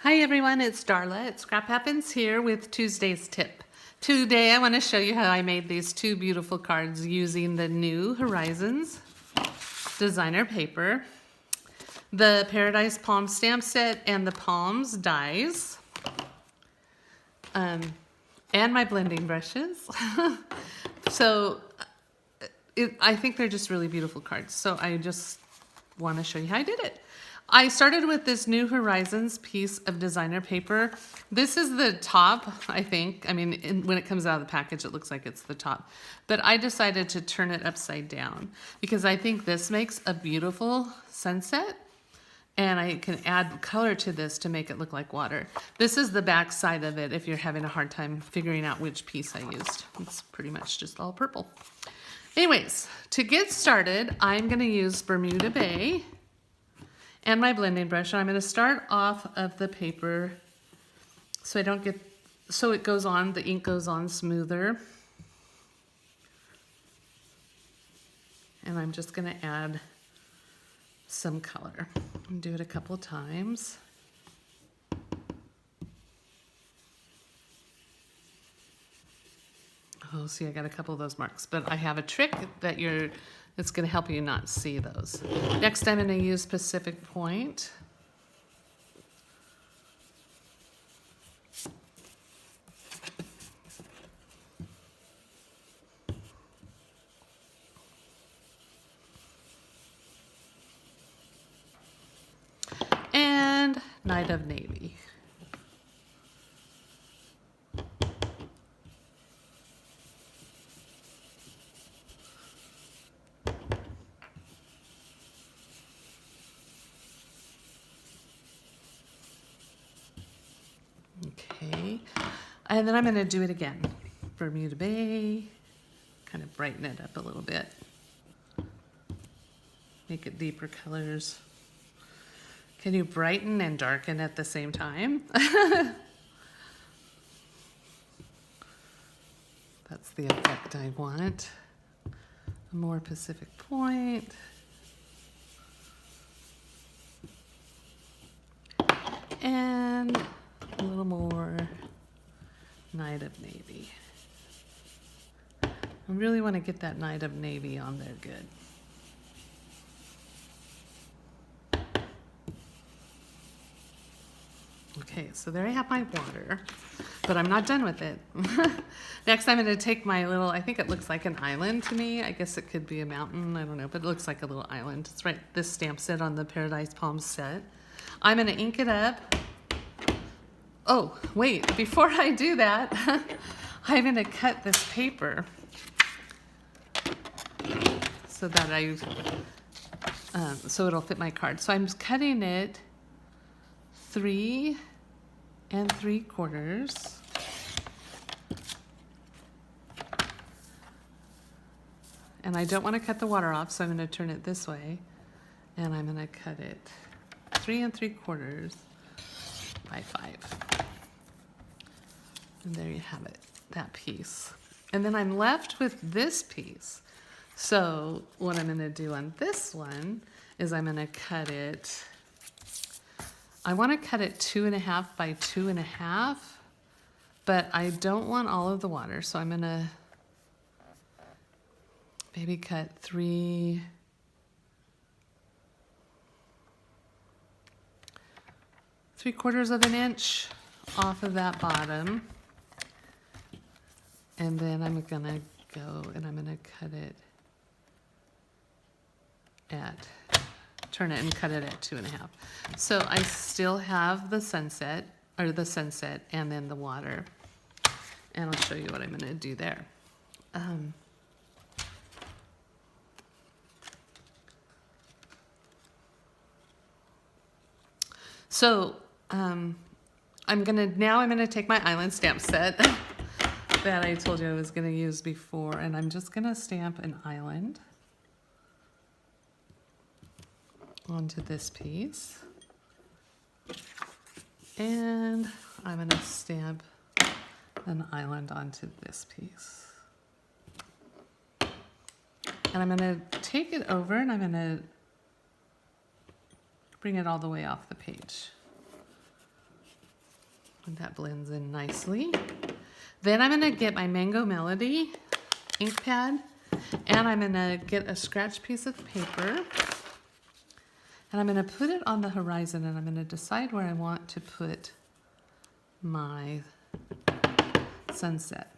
Hi everyone, it's Darla at Scrap Happens here with Tuesday's tip. Today I want to show you how I made these two beautiful cards using the New Horizons designer paper, the Paradise Palm stamp set, and the Palms dies, and my blending brushes. I think they're just really beautiful cards, so I just want to show you how I did it. I started with this New Horizons piece of designer paper. This is the top, I think. I mean, when it comes out of the package, it looks like it's the top. But I decided to turn it upside down because I think this makes a beautiful sunset. And I can add color to this to make it look like water. This is the back side of it if you're having a hard time figuring out which piece I used. It's pretty much just all purple. Anyways, to get started, I'm going to use Bermuda Bay and my blending brush. I'm going to start off of the paper so it goes on, the ink goes on smoother. And I'm just going to add some color and do it a couple of times. Oh, see, I got a couple of those marks, but I have a trick that's going to help you not see those. Next, I'm going to use Pacific Point. And Night of Navy. Okay, and then I'm going to do it again. Bermuda Bay, kind of brighten it up a little bit. Make it deeper colors. Can you brighten and darken at the same time? That's the effect I want. More Pacific Point. And a little more Night of Navy. I really want to get that Night of Navy on there good. Okay, so there I have my water, but I'm not done with it. Next, I'm going to take my little, I think it looks like an island to me. I guess it could be a mountain, I don't know, but it looks like a little island. It's right, this stamp set on the Paradise Palm set. I'm going to ink it up. Oh, wait, before I do that, I'm going to cut this paper so that so it'll fit my card. So I'm cutting it 3 3/4. And I don't want to cut the water off, so I'm going to turn it this way. And I'm going to cut it 3 3/4 by 5. And there you have it, that piece. And then I'm left with this piece. So what I'm going to do on this one is I'm going to cut it, I want to cut it 2.5 by 2.5, but I don't want all of the water. So I'm going to maybe cut 3 3/4 of an inch off of that bottom. And then I'm gonna go and I'm gonna cut it turn it and cut it at 2.5. So I still have the sunset and then the water. And I'll show you what I'm gonna do there. I'm gonna take my island stamp set that I told you I was gonna use before, and I'm just gonna stamp an island onto this piece. And I'm gonna stamp an island onto this piece. And I'm gonna take it over and I'm gonna bring it all the way off the page. And that blends in nicely. Then I'm gonna get my Mango Melody ink pad, and I'm gonna get a scratch piece of paper, and I'm gonna put it on the horizon, and I'm gonna decide where I want to put my sunset.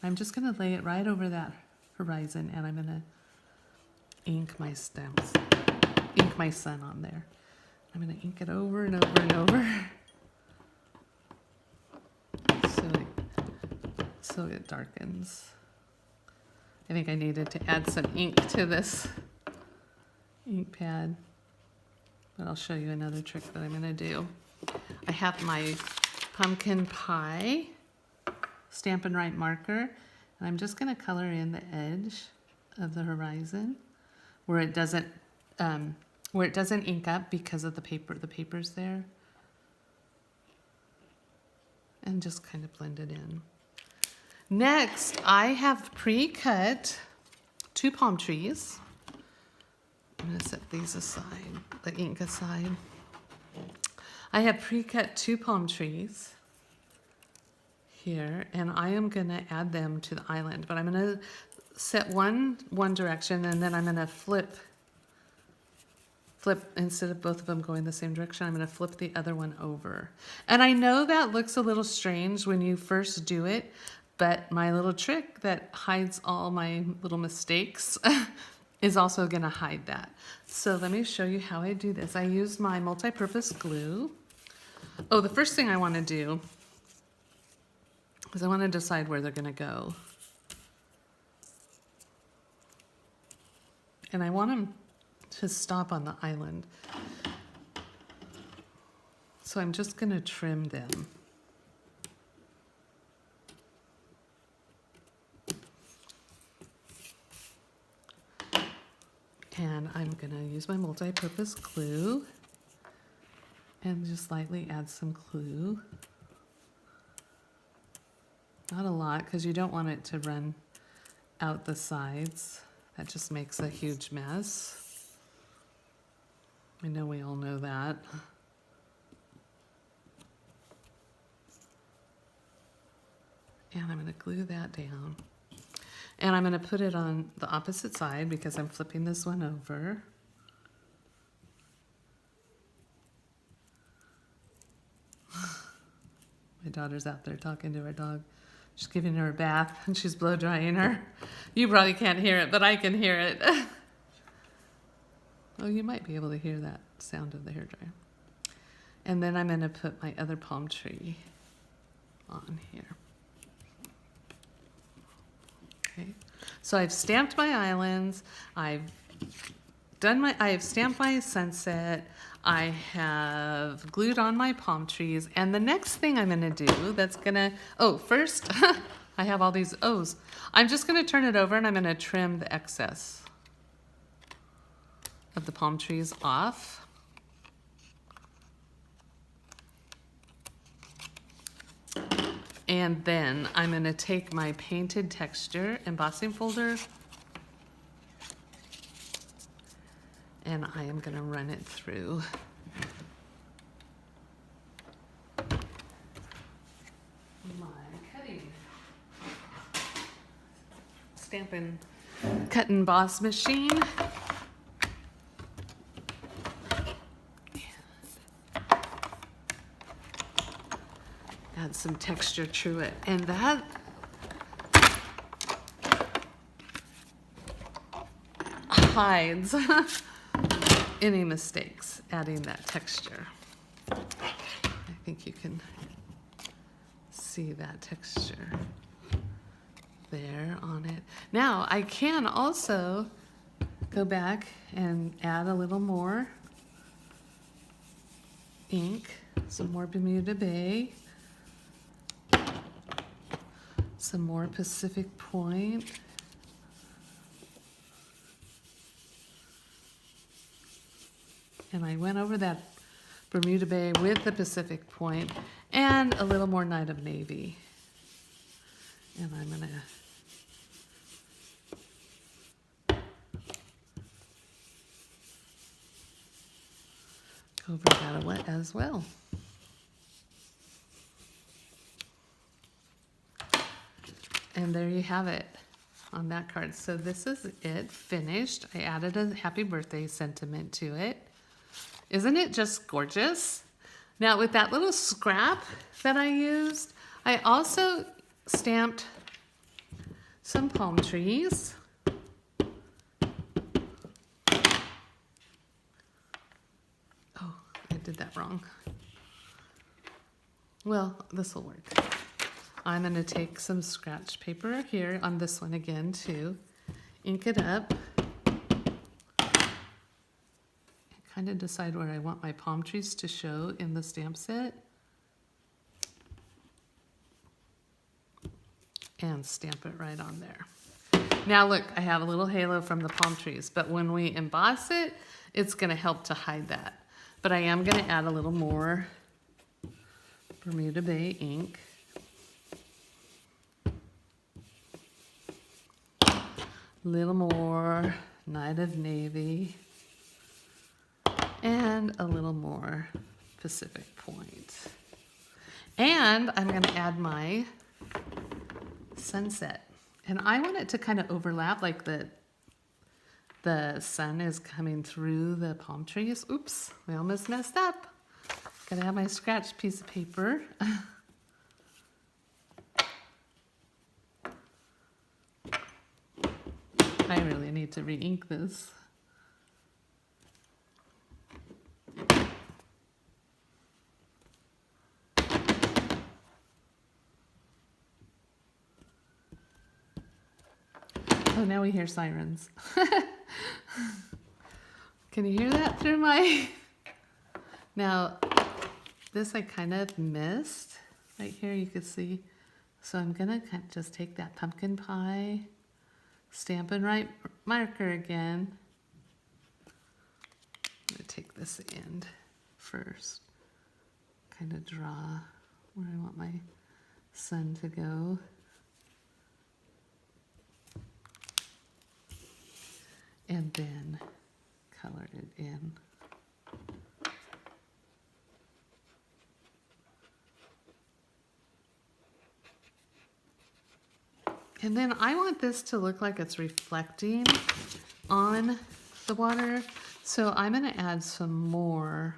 I'm just gonna lay it right over that horizon, and I'm gonna ink my stems, ink my sun on there. I'm gonna ink it over and over and over so it darkens. I think I needed to add some ink to this ink pad, but I'll show you another trick that I'm gonna do. I have my pumpkin pie Stampin' Write marker, and I'm just gonna color in the edge of the horizon where it doesn't ink up because of the paper. The paper's there, and just kind of blend it in. Next, I have pre-cut 2 palm trees. I'm gonna set these aside, the ink aside. I have pre-cut 2 palm trees here, and I am gonna add them to the island, but I'm gonna set one direction, and then I'm gonna flip, instead of both of them going the same direction, I'm gonna flip the other one over. And I know that looks a little strange when you first do it, but my little trick that hides all my little mistakes is also gonna hide that. So let me show you how I do this. I use my multi-purpose glue. Oh, the first thing I wanna do is I wanna decide where they're gonna go. And I want them to stop on the island. So I'm just gonna trim them. And I'm gonna use my multi-purpose glue and just lightly add some glue. Not a lot, because you don't want it to run out the sides. That just makes a huge mess. I know we all know that. And I'm gonna glue that down. And I'm gonna put it on the opposite side because I'm flipping this one over. My daughter's out there talking to her dog. She's giving her a bath and she's blow drying her. You probably can't hear it, but I can hear it. Oh, you might be able to hear that sound of the hairdryer. And then I'm gonna put my other palm tree on here. Okay, so I've stamped my islands, I have stamped my sunset, I have glued on my palm trees, and the next thing I'm gonna do that's gonna, oh, first, I have all these O's. I'm just gonna turn it over and I'm gonna trim the excess of the palm trees off. And then I'm gonna take my painted texture embossing folder and I am gonna run it through my Stampin' Cut and Emboss machine. Add some texture to it, and that hides any mistakes, adding that texture. I think you can see that texture there on it. Now I can also go back and add a little more ink, some more Bermuda Bay, some more Pacific Point. And I went over that Bermuda Bay with the Pacific Point and a little more Night of Navy. And I'm gonna go over that as well. And there you have it on that card. So this is it finished. I added a happy birthday sentiment to it. Isn't it just gorgeous? Now with that little scrap that I used, I also stamped some palm trees. Oh, I did that wrong. Well, this will work. I'm going to take some scratch paper here on this one again too, ink it up, and kind of decide where I want my palm trees to show in the stamp set, and stamp it right on there. Now look, I have a little halo from the palm trees, but when we emboss it, it's going to help to hide that. But I am going to add a little more Bermuda Bay ink. Little more Night of Navy, and a little more Pacific Point. And I'm going to add my sunset. And I want it to kind of overlap, like the sun is coming through the palm trees. Oops, we almost messed up. Gotta have my scratch piece of paper. I really need to re-ink this. Oh, now we hear sirens. Can you hear that through my... Now, this I kind of missed. Right here you can see. So I'm gonna just take that pumpkin pie, Stampin' Right marker again. I'm gonna take this end first. Kind of draw where I want my sun to go. And then color it in. And then I want this to look like it's reflecting on the water. So I'm going to add some more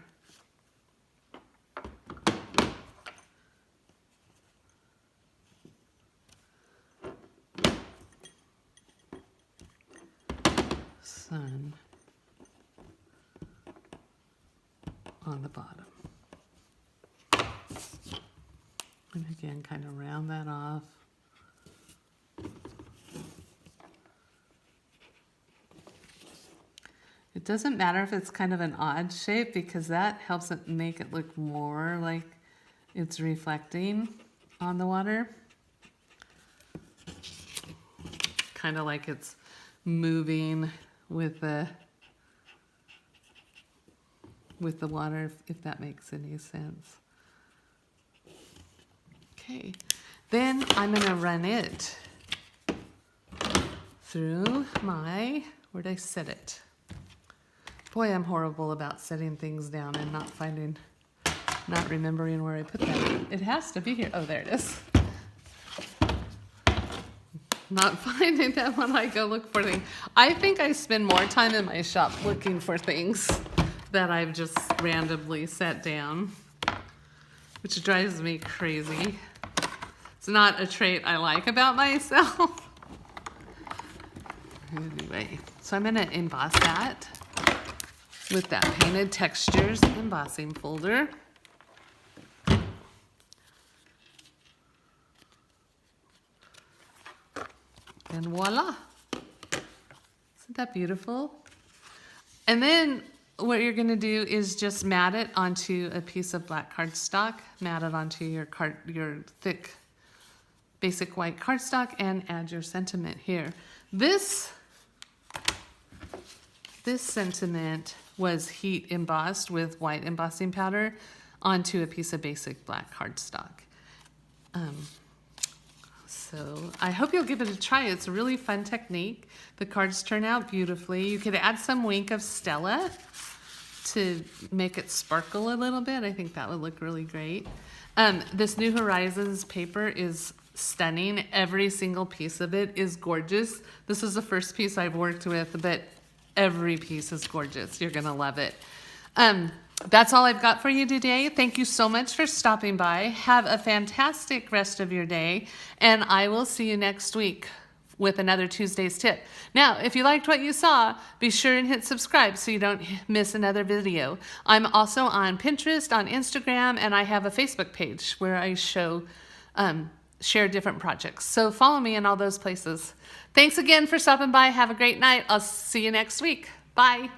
sun on the bottom. And again, kind of round that off. It doesn't matter if it's kind of an odd shape because that helps it make it look more like it's reflecting on the water. Kind of like it's moving with the water, if that makes any sense. Okay, then I'm gonna run it through my, where'd I set it? Boy, I'm horrible about setting things down and not remembering where I put that. It has to be here. Oh, there it is. Not finding that when I go look for things. I think I spend more time in my shop looking for things that I've just randomly set down, which drives me crazy. It's not a trait I like about myself. Anyway, so I'm gonna emboss that with that Painted Textures embossing folder. And voila. Isn't that beautiful? And then what you're gonna do is just mat it onto a piece of black cardstock, mat it onto your thick basic white cardstock, and add your sentiment here. This sentiment was heat embossed with white embossing powder onto a piece of basic black cardstock. So I hope you'll give it a try. It's a really fun technique. The cards turn out beautifully. You could add some wink of Stella to make it sparkle a little bit. I think that would look really great. This New Horizons paper is stunning. Every single piece of it is gorgeous. This is the first piece I've worked with, but every piece is gorgeous. You're gonna love it. That's all I've got for you today. Thank you so much for stopping by. Have a fantastic rest of your day, and I will see you next week with another Tuesday's tip. Now, if you liked what you saw, be sure and hit subscribe so you don't miss another video. I'm also on Pinterest, on Instagram, and I have a Facebook page where I share different projects. So follow me in all those places. Thanks again for stopping by. Have a great night. I'll see you next week. Bye.